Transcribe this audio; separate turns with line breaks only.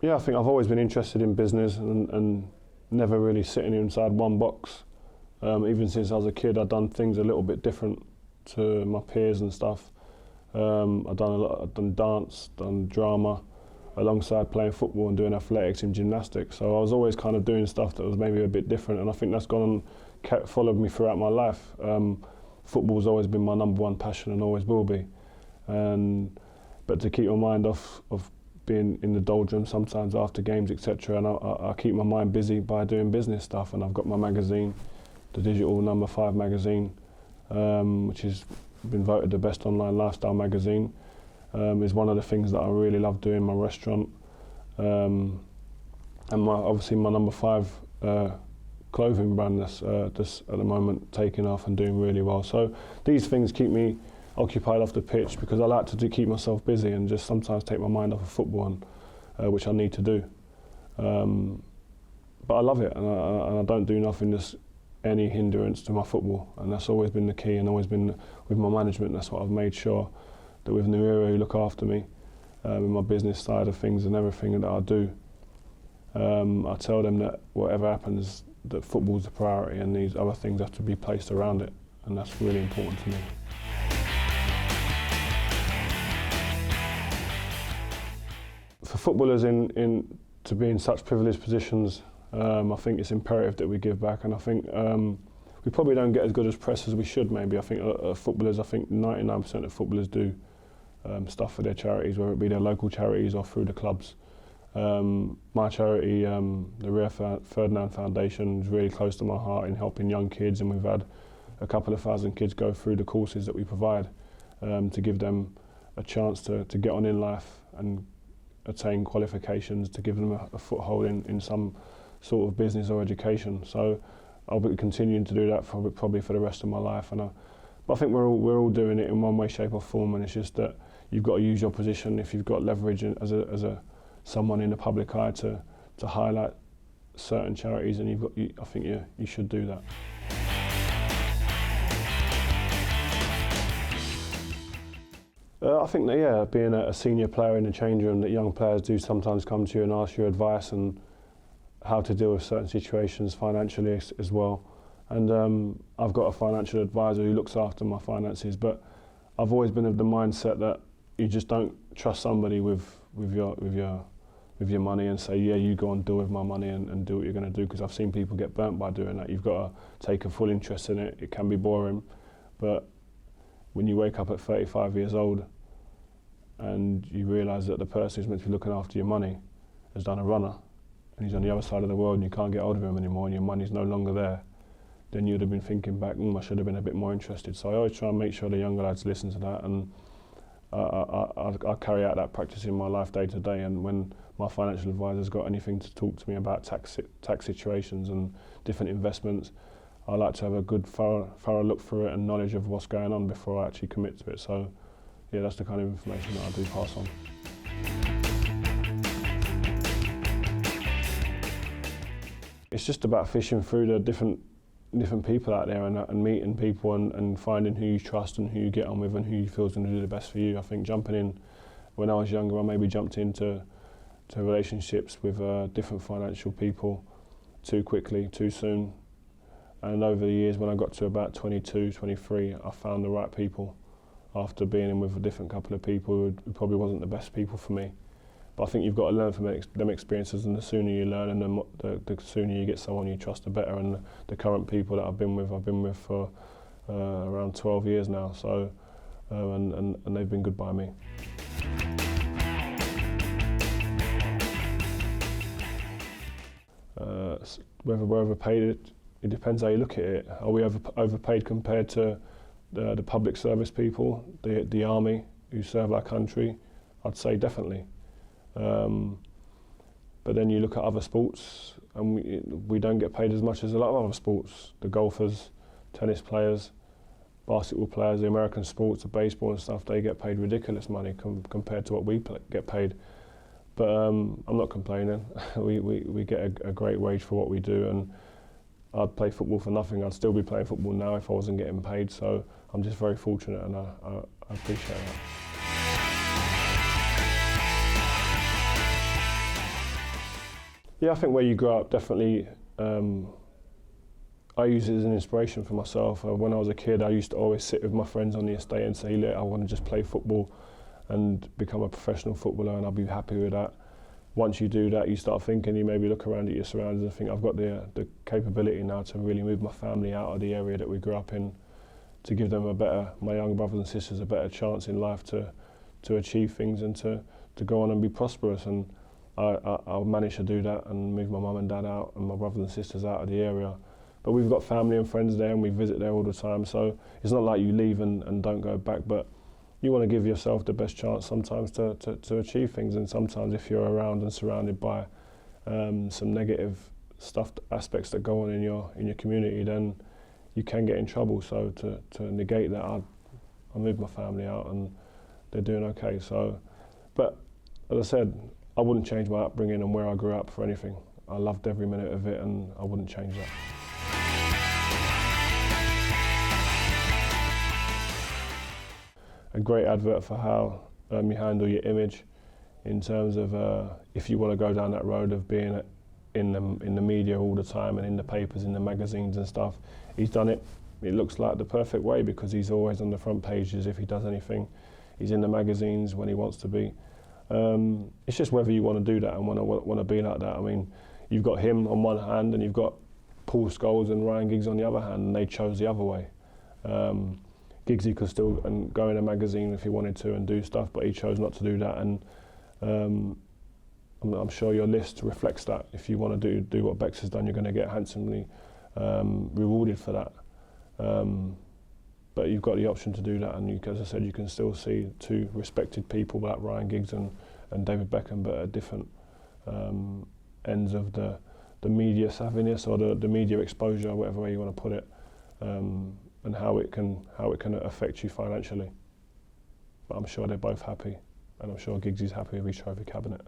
Yeah, I think I've always been interested in business and never really sitting inside one box. Even since I was a kid, I've done things a little bit different to my peers and stuff. I've done dance, done drama, alongside playing football and doing athletics and gymnastics. So I was always kind of doing stuff that was maybe a bit different, and I think that's gone and followed me throughout my life. Football's always been my number one passion and always will be. But to keep my mind off of being in the doldrums sometimes after games, etc., and I keep my mind busy by doing business stuff. And I've got my magazine, the digital number 5 magazine, which has been voted the best online lifestyle magazine. Is one of the things that I really love doing. My restaurant, and obviously my number 5 clothing brand that's just at the moment taking off and doing really well. So these things keep me occupied off the pitch because I like to keep myself busy and just sometimes take my mind off of football, and, which I need to do. But I love it, and I don't do nothing that's any hindrance to my football, and that's always been the key, and always been with my management. That's what I've made sure that with Rio, who look after me in my business side of things and everything that I do, I tell them that whatever happens, that football's the priority and these other things have to be placed around it, and that's really important to me. For footballers to be in such privileged positions, I think it's imperative that we give back, and I think we probably don't get as good as press as we should maybe. I think footballers, I think 99% of footballers do stuff for their charities, whether it be their local charities or through the clubs. My charity, the Rio Ferdinand Foundation, is really close to my heart in helping young kids, and we've had a couple of thousand kids go through the courses that we provide to give them a chance to get on in life and attain qualifications, to give them a foothold in some sort of business or education. So I'll be continuing to do that probably for the rest of my life. But I think we're all doing it in one way, shape or form, and it's just that you've got to use your position if you've got leverage as someone in the public eye to highlight certain charities, and I think you should do that. I think that, yeah, being a senior player in the change room, that young players do sometimes come to you and ask your advice and how to deal with certain situations financially as well. And I've got a financial advisor who looks after my finances, but I've always been of the mindset that you just don't trust somebody with your money and say, yeah, you go and deal with my money and do what you're going to do, because I've seen people get burnt by doing that. You've got to take a full interest in it. It can be boring, but when you wake up at 35 years old and you realise that the person who's meant to be looking after your money has done a runner and he's on the other side of the world and you can't get hold of him anymore and your money's no longer there, then you'd have been thinking back, I should have been a bit more interested. So I always try and make sure the younger lads listen to that, and I carry out that practice in my life day to day. And when my financial advisor's got anything to talk to me about tax situations and different investments, I like to have a good thorough look through it and knowledge of what's going on before I actually commit to it. So yeah, that's the kind of information that I do pass on. It's just about fishing through the different people out there and meeting people and finding who you trust and who you get on with and who you feel is going to do the best for you. I think jumping in, when I was younger, I maybe jumped into relationships with different financial people too quickly, too soon. And over the years, when I got to about 22, 23, I found the right people after being in with a different couple of people who probably wasn't the best people for me. But I think you've got to learn from them experiences, and the sooner you learn and the sooner you get someone you trust, the better. And the current people that I've been with for around 12 years now, so and they've been good by me. Whether we're overpaid, it depends how you look at it. Are we overpaid compared to the public service people, the army who serve our country? I'd say definitely. But then you look at other sports and we don't get paid as much as a lot of other sports. The golfers, tennis players, basketball players, the American sports, the baseball and stuff, they get paid ridiculous money compared to what we get paid. But I'm not complaining. we get a great wage for what we do, and I'd play football for nothing. I'd still be playing football now if I wasn't getting paid. So I'm just very fortunate, and I appreciate that. Yeah, I think where you grow up, definitely, I use it as an inspiration for myself. When I was a kid, I used to always sit with my friends on the estate and say, look, I want to just play football and become a professional footballer, and I'll be happy with that. Once you do that, you start thinking, you maybe look around at your surroundings and think, I've got the capability now to really move my family out of the area that we grew up in, to give them my young brothers and sisters, a better chance in life to achieve things and to go on and be prosperous. And I managed to do that and move my mum and dad out and my brothers and sisters out of the area. But we've got family and friends there, and we visit there all the time, so it's not like you leave and don't go back, but you want to give yourself the best chance sometimes to achieve things. And sometimes if you're around and surrounded by some negative aspects that go on in your community, then you can get in trouble. So to negate that, I moved my family out and they're doing okay. So, but as I said, I wouldn't change my upbringing and where I grew up for anything. I loved every minute of it, and I wouldn't change that. A great advert for how you handle your image, in terms of if you want to go down that road of being in the media all the time and in the papers, in the magazines and stuff. He's done it. It looks like the perfect way, because he's always on the front pages if he does anything. He's in the magazines when he wants to be. It's just whether you want to do that and want to be like that. I mean, you've got him on one hand and you've got Paul Scholes and Ryan Giggs on the other hand, and they chose the other way. Giggsy could still go in a magazine if he wanted to and do stuff, but he chose not to do that. And I'm sure your list reflects that. If you want to do what Bex has done, you're going to get handsomely rewarded for that. But you've got the option to do that, and as I said, you can still see two respected people like Ryan Giggs and David Beckham, but at different ends of the media savviness or the media exposure, whatever way you want to put it. And how it can affect you financially. But I'm sure they're both happy, and I'm sure Giggsy's happy with his trophy cabinet.